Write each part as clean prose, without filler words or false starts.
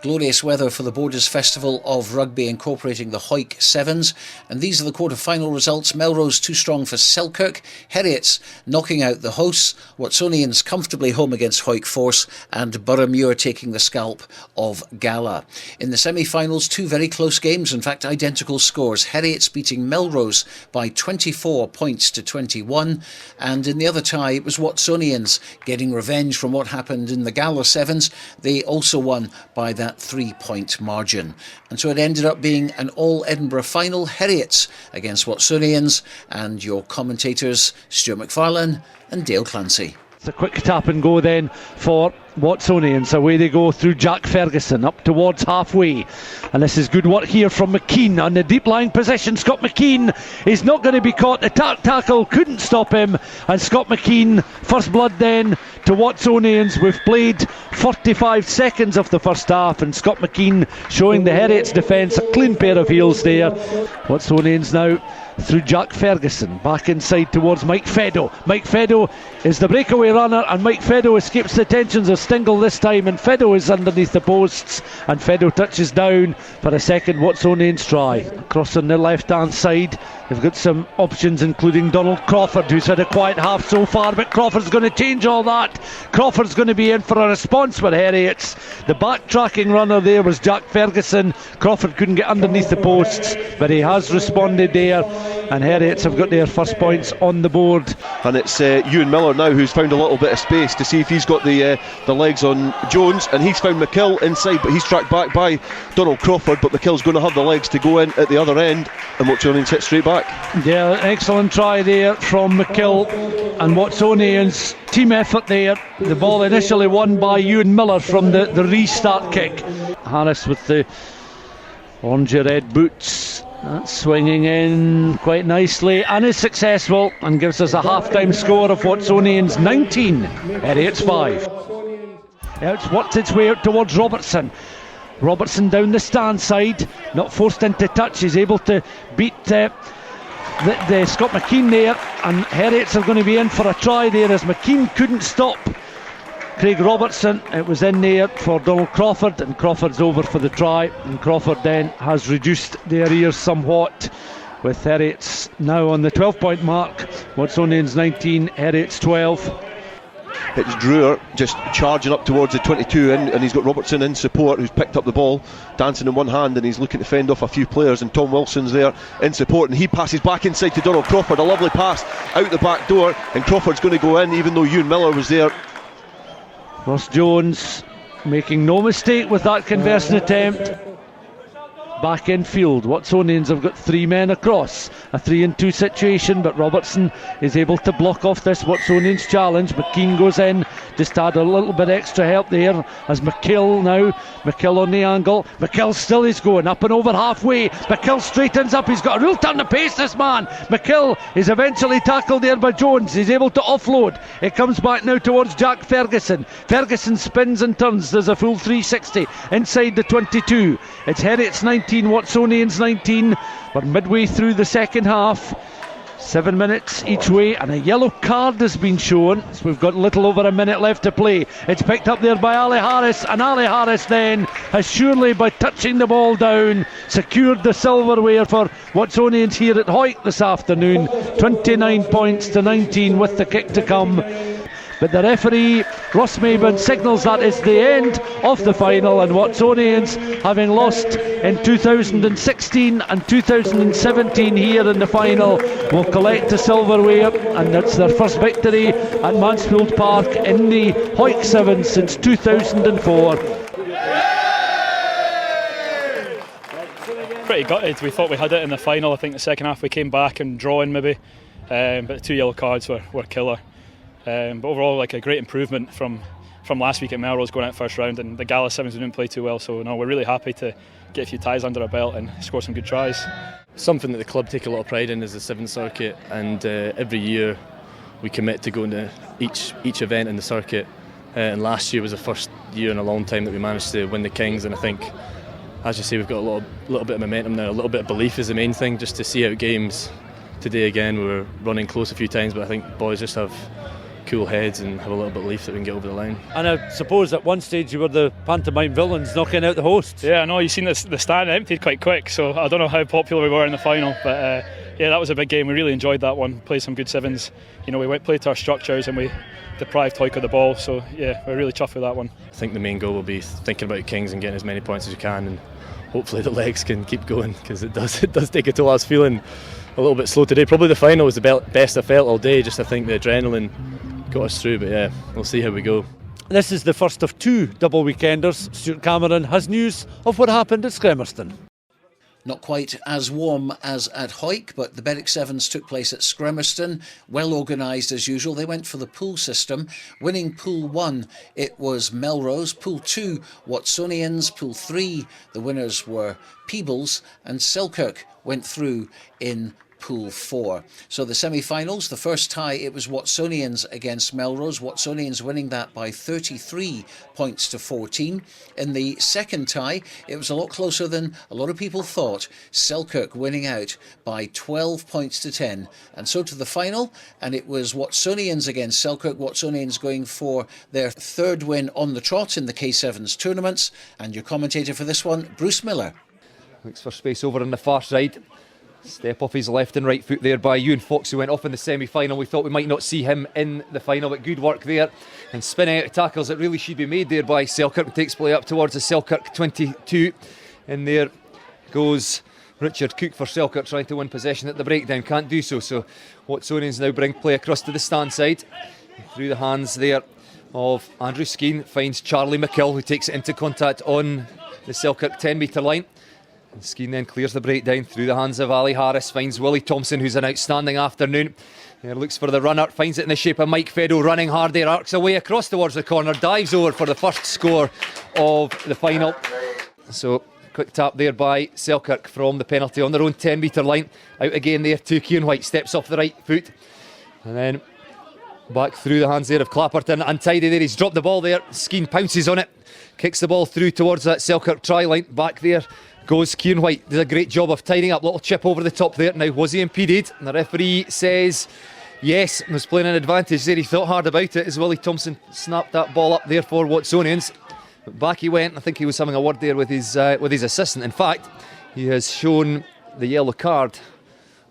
Glorious weather for the Borders Festival of Rugby incorporating the Hoyt Sevens. And these are the quarter-final results. Melrose too strong for Selkirk. Heriot's knocking out the hosts. Watsonians comfortably home against Hoyt Force. And Boroughmuir taking the scalp of Gala. In the semi-finals, two very close games. In fact, identical scores. Heriot's beating Melrose by 24 points to 21. And in the other tie, it was Watsonians getting revenge from what happened in the Gala Sevens. They also won by that 3-point margin. And so it ended up being an all-Edinburgh final. Heriot's against Watsonians, and your commentators Stuart McFarlane and Dale Clancy. It's a quick tap and go then for Watsonians. Away they go through Jack Ferguson up towards halfway, and this is good work here from McKean on the deep lying position. Scott McKean is not going to be caught. The tackle couldn't stop him, and Scott McKean, first blood then to Watsonians. We've played 45 seconds of the first half, and Scott McKean showing the Heriot's defence a clean pair of heels there. Watsonians now through Jack Ferguson, back inside towards Mike Feddo. Mike Feddo is the breakaway runner, and Mike Feddo escapes the tensions of Stingle this time, and Feddo is underneath the posts, and Feddo touches down for a second Watsonians try. Across on the left hand side they've got some options, including Donald Crawford, who's had a quiet half so far, but Crawford's going to change all that. Crawford's going to be in for a response for Heriot's. The backtracking runner there was Jack Ferguson. Crawford couldn't get underneath the posts, but he has responded there, and Heriot's have got their first points on the board. And it's Ewan Miller now who's found a little bit of space to see if he's got the legs on Jones, and he's found McKill inside, but he's tracked back by Donald Crawford, but McKill's going to have the legs to go in at the other end, and Watsonians hit straight back. Yeah, excellent try there from McKill, and Watsonians team effort there. The ball initially won by Ewan Miller from the restart kick. Harris with the orange red boots. That's swinging in quite nicely and is successful, and gives us a half-time score of Watsonians 19, Heriot's 5. It's worked its way out towards Robertson. Robertson down the stand side, not forced into touch, is able to beat the Scott McKean there, and Heriot's are going to be in for a try there as McKean couldn't stop Craig Robertson. It was in there for Donald Crawford, and Crawford's over for the try, and Crawford then has reduced their ears somewhat, with Heriot's now on the 12-point mark. Watsonians 19, Heriot's 12. It's Drewer just charging up towards the 22, and he's got Robertson in support, who's picked up the ball, dancing in one hand, and he's looking to fend off a few players, and Tom Wilson's there in support, and he passes back inside to Donald Crawford. A lovely pass out the back door, and Crawford's going to go in even though Ewan Miller was there. Ross Jones making no mistake with that conversion attempt. Back in field, Watsonians have got three men across, a 3-2 situation, but Robertson is able to block off this Watsonians challenge. McKean goes in, just had a little bit extra help there as McKill on the angle. McKill still is going up and over halfway. McKill straightens up, he's got a real turn of pace, this man. McKill is eventually tackled there by Jones, he's able to offload. It comes back now towards Jack Ferguson. Ferguson spins and turns, there's a full 360 inside the 22. It's Heriot's 19, Watsonians 19. We're midway through the second half, 7 minutes each way, and a yellow card has been shown, so we've got a little over a minute left to play. It's picked up there by Ali Harris, and Ali Harris then has surely, by touching the ball down, secured the silverware for Watsonians here at Hoyt this afternoon. 29 points to 19 with the kick to come. But the referee, Ross Maben, signals that it's the end of the final, and Watsonians, having lost in 2016 and 2017 here in the final, will collect the silverware, and that's their first victory at Mansfield Park in the Hoyt Sevens since 2004. Pretty gutted. We thought we had it in the final. I think the second half we came back and drawing maybe, but the two yellow cards were killer. But overall, like a great improvement from last week at Melrose going out first round, and the Gala Sevens didn't play too well, so no, we're really happy to get a few ties under our belt and score some good tries. Something that the club take a lot of pride in is the Sevens circuit, and every year we commit to going to each event in the circuit, and last year was the first year in a long time that we managed to win the Kings, and I think, as you say, we've got a little bit of momentum now. A little bit of belief is the main thing, just to see out games. Today again we were running close a few times, but I think boys just have cool heads and have a little bit of belief that we can get over the line. And I suppose at one stage you were the pantomime villains knocking out the hosts. Yeah, I know, you've seen the stand emptied quite quick, so I don't know how popular we were in the final, but yeah, that was a big game. We really enjoyed that one, played some good sevens. You know, we played to our structures and we deprived Hoyt of the ball, so yeah, we're really chuffed with that one. I think the main goal will be thinking about Kings and getting as many points as we can, and hopefully the legs can keep going, because it does take a toll. I was feeling a little bit slow today. Probably the final was the best I felt all day. Just I think the adrenaline got us through, but yeah, we'll see how we go. This is the first of 2 double weekenders. Stuart Cameron has news of what happened at Scremerston. Not quite as warm as at Hoyt, but the Beric Sevens took place at Scremerston. Well organised as usual. They went for the pool system. Winning Pool 1, it was Melrose. Pool 2, Watsonians. Pool 3, the winners were Peebles. And Selkirk went through in Pool 4. So the semi-finals, the first tie, it was Watsonians against Melrose. Watsonians winning that by 33 points to 14. In the second tie, it was a lot closer than a lot of people thought. Selkirk winning out by 12 points to 10. And so to the final, and it was Watsonians against Selkirk. Watsonians going for their 3rd win on the trot in the K7's tournaments. And your commentator for this one, Bruce Miller. Looks for space over on the far side. Step off his left and right foot there by Ewan Fox, who went off in the semi-final. We thought we might not see him in the final, but good work there. And spinning out of tackles that really should be made there by Selkirk. Takes play up towards the Selkirk 22. And there goes Richard Cook for Selkirk, trying to win possession at the breakdown. Can't do so. So Watsonians now bring play across to the stand side. Through the hands there of Andrew Skeen. Finds Charlie McKill, who takes it into contact on the Selkirk 10-metre line. Skeen then clears the breakdown through the hands of Ali Harris, finds Willie Thompson, who's an outstanding afternoon. There looks for the runner, finds it in the shape of Mike Feddo, running hard there, arcs away across towards the corner, dives over for the first score of the final. So quick tap there by Selkirk from the penalty on their own 10-metre line. Out again there to Kieran White, steps off the right foot. And then back through the hands there of Clapperton, untidy there, he's dropped the ball there. Skeen pounces on it, kicks the ball through towards that Selkirk try line. Back there goes Kieran White, does a great job of tidying up, little chip over the top there. Now, was he impeded? And the referee says yes, was playing an advantage there. He thought hard about it as Willie Thompson snapped that ball up there for Watsonians. But back he went. I think he was having a word there with his assistant. In fact, he has shown the yellow card,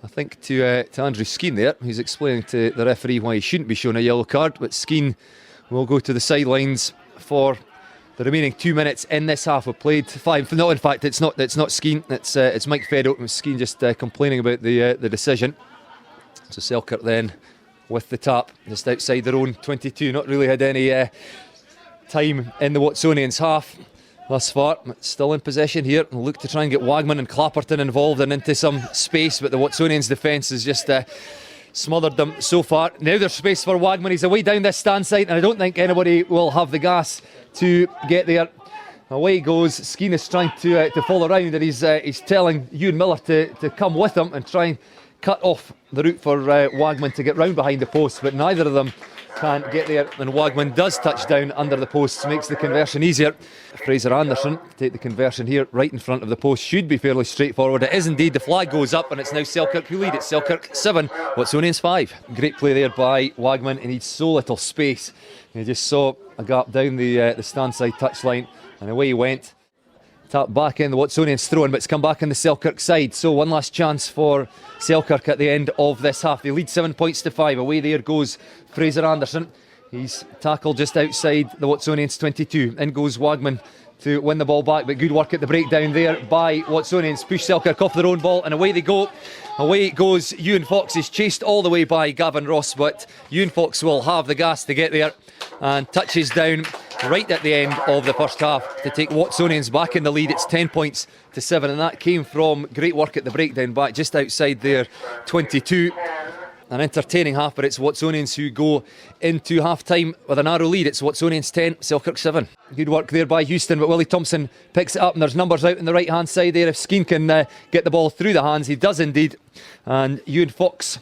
I think, to Andrew Skeen there. He's explaining to the referee why he shouldn't be shown a yellow card. But Skeen will go to the sidelines for the remaining 2 minutes in this half. We've played 5. No, in fact, it's not Skeen. It's Mike Feddo. Skeen just complaining about the decision. So Selkirk then with the tap just outside their own 22. Not really had any time in the Watsonians half thus far. Still in possession here. We'll look to try and get Wagman and Clapperton involved and into some space, but the Watsonians defence has just smothered them so far. Now there's space for Wagman. He's away down this stand side, and I don't think anybody will have the gas to get there. Away goes. Skeen is trying to fall around, and he's telling Ewan Miller to come with him and try and cut off the route for Wagman to get round behind the post, but neither of them can get there, and Wagman does touch down under the posts, makes the conversion easier. Fraser Anderson take the conversion here right in front of the post. Should be fairly straightforward. It is indeed. The flag goes up, and it's now Selkirk who lead. It's Selkirk 7, Watsonians 5. Great play there by Wagman. He needs so little space. He just saw a gap down the stand side touchline, and away he went. Tap back in, the Watsonians throwing, but it's come back on the Selkirk side. So one last chance for Selkirk at the end of this half. They lead 7 points to 5. Away there goes Fraser Anderson. He's tackled just outside the Watsonians 22. In goes Wagman to win the ball back, but good work at the breakdown there by Watsonians. Push Selkirk off their own ball, and away they go. Away goes Ewan Fox. He's chased all the way by Gavin Ross, but Ewan Fox will have the gas to get there and touches down right at the end of the first half to take Watsonians back in the lead. It's 10 points to 7, and that came from great work at the breakdown back just outside their 22. An entertaining half, but it's Watsonians who go into half-time with a narrow lead. It's Watsonians 10, Selkirk 7. Good work there by Houston, but Willie Thompson picks it up, and there's numbers out on the right-hand side there. If Skeen can get the ball through the hands, he does indeed. And Ewan Fox,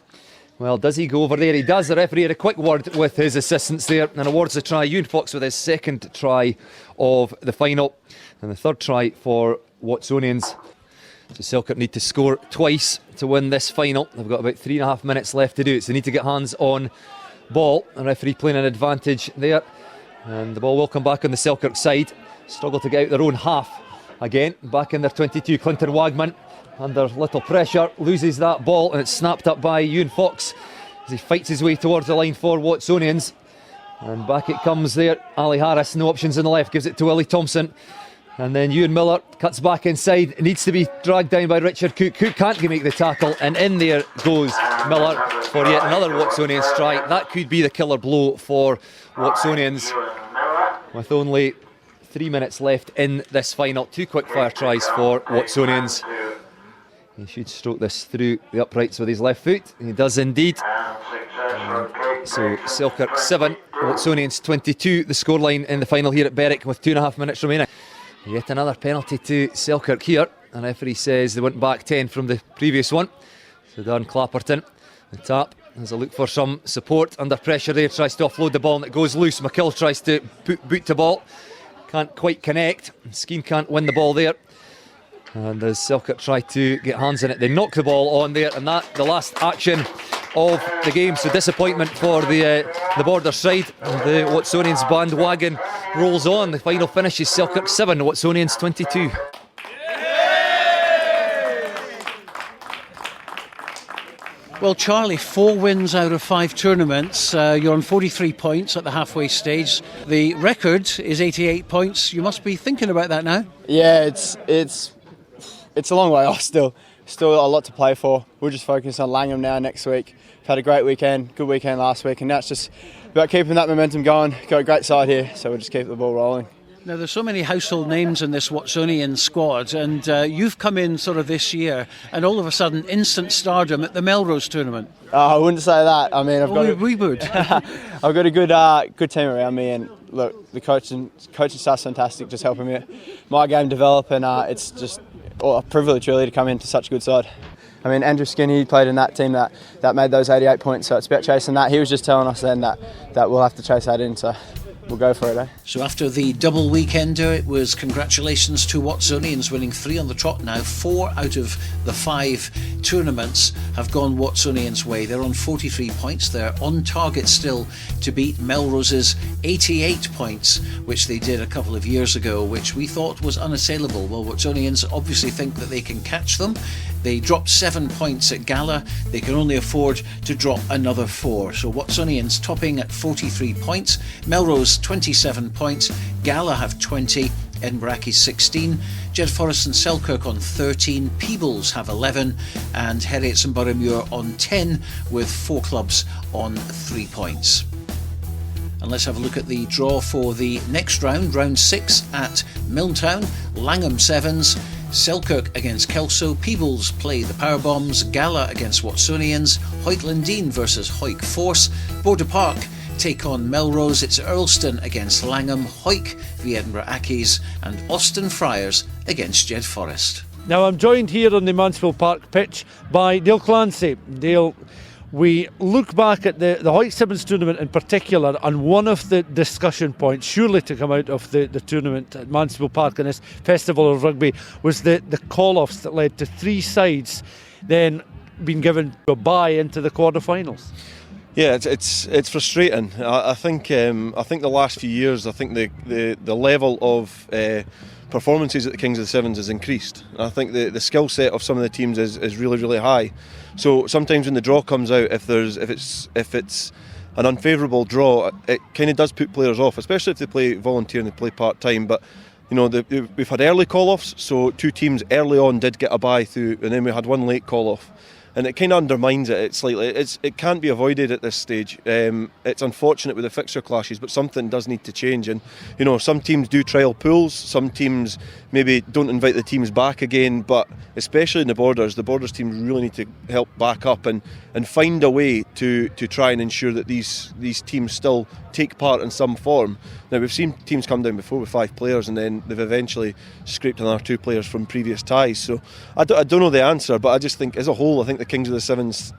well, does he go over there? He does. The referee had a quick word with his assistants there and awards the try. Ewan Fox with his second try of the final, and the third try for Watsonians. So Selkirk need to score twice to win this final. They've got about 3.5 minutes left to do it, so they need to get hands on ball. The referee playing an advantage there, and the ball will come back on the Selkirk side. Struggle to get out their own half again. Back in their 22, Clinton Wagman under little pressure, loses that ball, and it's snapped up by Ewan Fox as he fights his way towards the line for Watsonians. And back it comes there. Ali Harris, no options on the left, gives it to Willie Thompson. And then Ewan Miller cuts back inside. It needs to be dragged down by Richard Cook. Cook can't make the tackle, and in there goes Miller for yet another Watsonian strike. That could be the killer blow for Watsonians, with only 3 minutes left in this final. 2 quick fire tries for Watsonians. He should stroke this through the uprights with his left foot. He does indeed. So Selkirk 7, Watsonians 22, the scoreline in the final here at Beric with 2.5 minutes remaining. Yet another penalty to Selkirk here. The referee says they went back 10 from the previous one. So Darren Clapperton, the tap, has a look for some support. Under pressure there, tries to offload the ball and it goes loose. McKill tries to boot the ball. Can't quite connect. Skeen can't win the ball there. And as Selkirk try to get hands in it, they knock the ball on there, and that the last action of the game. So disappointment for the Border side. The Watsonians bandwagon rolls on. The final finish is Selkirk 7, Watsonians 22. Well, Charlie, 4 wins out of 5 tournaments. You're on 43 points at the halfway stage. The record is 88 points. You must be thinking about that now. Yeah, it's a long way off still. Still a lot to play for. We'll just focus on Langham now next week. We've had a great weekend, good weekend last week, and now it's just about keeping that momentum going. Got a great side here, so we'll just keep the ball rolling. Now, there's so many household names in this Watsonian squad, and you've come in sort of this year, and all of a sudden, instant stardom at the Melrose tournament. I wouldn't say that. I mean, we would. I've got a good team around me, and look, the coaching staff's fantastic, just helping my game develop, and it's just a privilege really to come into such a good side. I mean, Andrew Skinny played in that team that made those 88 points, so it's about chasing that. He was just telling us then that we'll have to chase that in, so we'll go for it, eh? So after the double weekender, it was congratulations to Watsonians winning 3 on the trot now. 4 out of the 5 tournaments have gone Watsonians' way. They're on 43 points. They're on target still to beat Melrose's 88 points, which they did a couple of years ago, which we thought was unassailable. Well, Watsonians obviously think that they can catch them. They dropped 7 points at Gala. They can only afford to drop another 4. So Watsonians topping at 43 points. Melrose 27 points. Gala have 20. Edinburgh Accies 16. Jed Forest and Selkirk on 13. Peebles have 11. And Heriot and Boroughmuir on 10, with 4 clubs on 3 points. And let's have a look at the draw for the next round, round 6 at Milltown. Langham Sevens, Selkirk against Kelso, Peebles play the Powerbombs, Gala against Watsonians, Hoyt Lindeen versus Hoyk Force, Border Park take on Melrose, it's Earlston against Langham, Hoyk v Edinburgh Accies, and Austin Friars against Jed Forest. Now I'm joined here on the Mansfield Park pitch by Dale Clancy. Dale, we look back at the Hoyt Sevens tournament in particular, and one of the discussion points surely to come out of the tournament at Mansfield Park and this Festival of Rugby was the call-offs that led to 3 sides then being given a bye into the quarter-finals. Yeah, it's frustrating. I think the last few years, I think the level of performances at the Kings of the Sevens has increased. I think the skill set of some of the teams is really, really high. So sometimes when the draw comes out, if it's an unfavourable draw, it kind of does put players off, especially if they play volunteer and they play part time. But you know, we've had early call-offs, so 2 teams early on did get a bye through, and then we had 1 late call-off. And it kind of undermines it slightly. It can't be avoided at this stage. It's unfortunate with the fixture clashes, but something does need to change. And you know, some teams do trial pools. Some teams maybe don't invite the teams back again. But especially in the Borders teams really need to help back up and find a way to try and ensure that these teams still take part in some form. Now, we've seen teams come down before with 5 players, and then they've eventually scraped another 2 players from previous ties. So I don't know the answer, but I just think as a whole, I think the Kings of the Sevens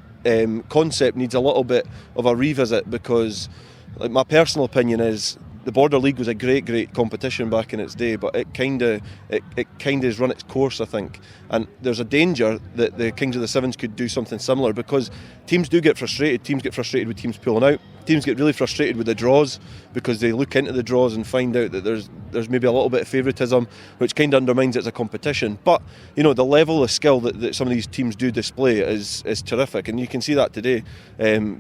concept needs a little bit of a revisit, because like, my personal opinion is the Border League was a great competition back in its day, but it kind of has run its course, I think. And there's a danger that the Kings of the Sevens could do something similar, because teams do get frustrated. Teams get frustrated with teams pulling out. teams get really frustrated with the draws because they look into the draws and find out that there's maybe a little bit of favouritism, which kind of undermines it as a competition. But you know, the level of skill that some of these teams do display is terrific, and you can see that today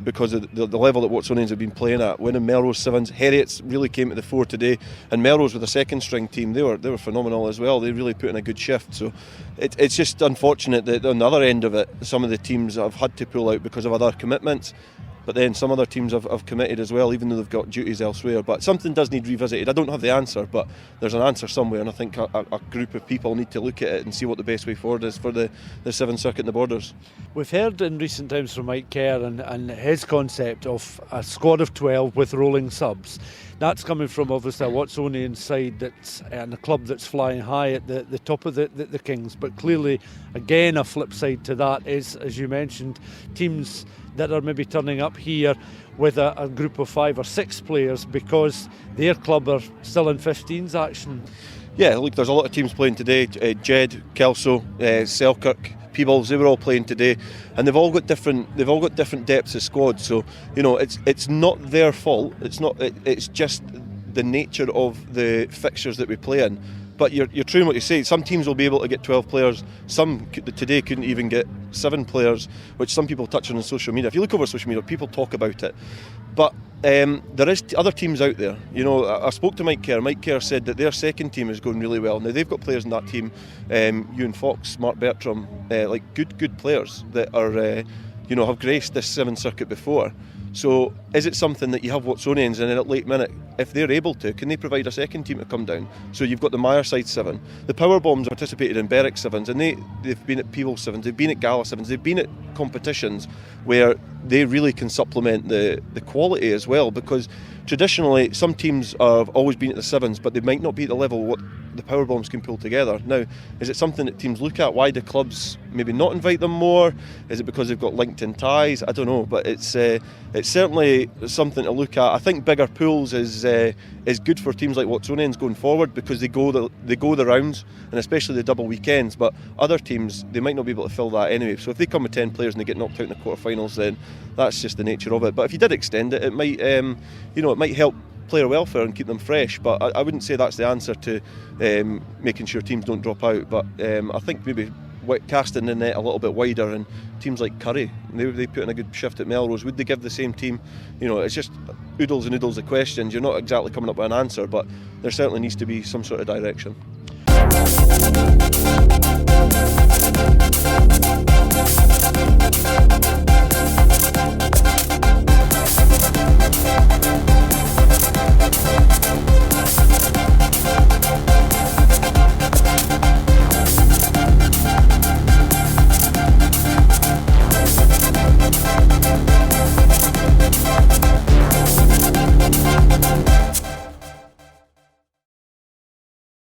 because of the level that Watsonians have been playing at. Winning Melrose Sevens, Heriot's really came to the fore today, and Melrose with a second string team, they were phenomenal as well. They really put in a good shift. So it's just unfortunate that on the other end of it, some of the teams have had to pull out because of other commitments. But then some other teams have committed as well, even though they've got duties elsewhere. But something does need revisited. I don't have the answer, but there's an answer somewhere, and I think a group of people need to look at it and see what the best way forward is for the Sevens Circuit and the Borders. We've heard in recent times from Mike Kerr and his concept of a squad of 12 with rolling subs. That's coming from obviously a Watsonian side that's and a club that's flying high at the top of the Kings. But clearly, again, a flip side to that is, as you mentioned, teams that are maybe turning up here with a group of 5 or 6 players because their club are still in 15s action. Yeah, look, there's a lot of teams playing today. Jed, Kelso, Selkirk, Peebles, they were all playing today, and they've all got different depths of squad. So you know, it's not their fault. It's just the nature of the fixtures that we play in. But you're true in what you say. Some teams will be able to get 12 players. Some today couldn't even get 7 players, which some people touch on social media. If you look over social media, people talk about it. But there is other teams out there. You know, I spoke to Mike Kerr. Mike Kerr said that their second team is going really well. Now they've got players in that team, Ewan Fox, Mark Bertram, like good players that are, have graced this Sevens Circuit before. So is it something that you have Watsonians and then at late minute, if they're able to, can they provide a second team to come down? So you've got the Myerside 7. The Power Bombs participated in Beric Sevens, and they've been at Peebles Sevens, they've been at Gala Sevens, they've been at competitions where they really can supplement the quality as well, because traditionally some teams have always been at the Sevens, but they might not be at the level what the Power Bombs can pull together. Now, is it something that teams look at? Why do clubs maybe not invite them more? Is it because they've got LinkedIn ties? I don't know, but it's certainly something to look at. I think bigger pools is good for teams like Watsonians going forward, because they go the rounds, and especially the double weekends. But other teams, they might not be able to fill that anyway. So if they come with 10 players and they get knocked out in the quarterfinals, then that's just the nature of it. But if you did extend it, it might it might help player welfare and keep them fresh. But I wouldn't say that's the answer to making sure teams don't drop out. But I think maybe casting the net a little bit wider, and teams like Curry, they put in a good shift at Melrose. Would they give the same team? You know, it's just oodles and oodles of questions. You're not exactly coming up with an answer, but there certainly needs to be some sort of direction.